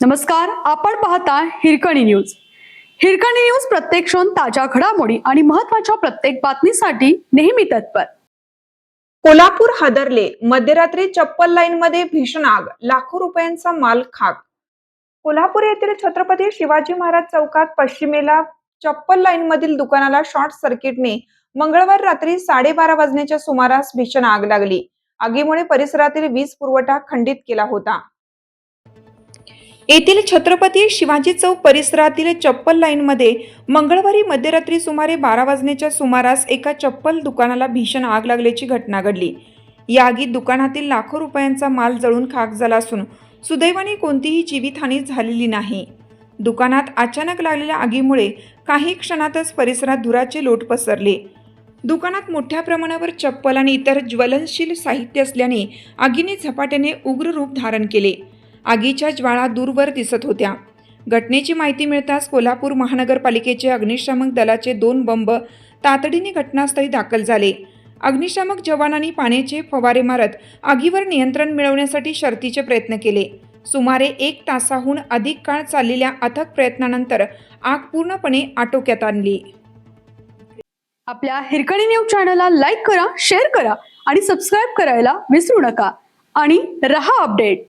नमस्कार, आपण पाहता हिरकणी न्यूज. हिरकणी न्यूज प्रत्येक क्षण ताज्या घडामोडी आणि महत्त्वाच्या प्रत्येक बातमीसाठी नेहमी तत्पर. कोल्हापूर हादरले. मध्यरात्री चप्पल लाईन मध्ये भीषण आग, लाखो रुपयांचा माल खाक. कोल्हापूर येथील छत्रपती शिवाजी महाराज चौकात पश्चिमेला चप्पल लाईन मधील दुकानाला शॉर्ट सर्किटने मंगळवार रात्री 12:30 वाजण्याच्या सुमारास भीषण आग लागली. आगीमुळे परिसरातील वीज पुरवठा खंडित केला होता. येथील छत्रपती शिवाजी चौक परिसरातील चप्पल लाईन मध्ये मंगळवारी मध्यरात्री सुमारे 12 वाजण्याच्या सुमारास एका चप्पल दुकानाला भीषण आग लागल्याची घटना घडली. या आगीत दुकानातील लाखो रुपयांचा माल जळून खाक झाला असून सुदैवाने कोणतीही जीवितहानी झालेली नाही. दुकानात अचानक लागलेल्या आगीमुळे काही क्षणातच परिसरात धुराचे लोट पसरले. दुकानात मोठ्या प्रमाणावर चप्पल आणि इतर ज्वलनशील साहित्य असल्याने आगीने झपाट्याने उग्र रूप धारण केले. आगीच्या ज्वाळा दूरवर दिसत होत्या. घटनेची माहिती मिळताच कोल्हापूर महानगरपालिकेचे अग्निशामक दलाचे 2 बंब तातडीने घटनास्थळी दाखल झाले. अग्निशामक जवानांनी पाण्याचे फवारे मारत आगीवर नियंत्रण मिळवण्यासाठी शर्थीचे प्रयत्न केले. सुमारे 1 तासाहून अधिक काळ चाललेल्या अथक प्रयत्नानंतर आग पूर्णपणे आटोक्यात आणली. आपल्या हिरकणी न्यूज चॅनलला लाईक करा, शेअर करा आणि सबस्क्राईब करायला विसरू नका. आणि रहा अपडेट.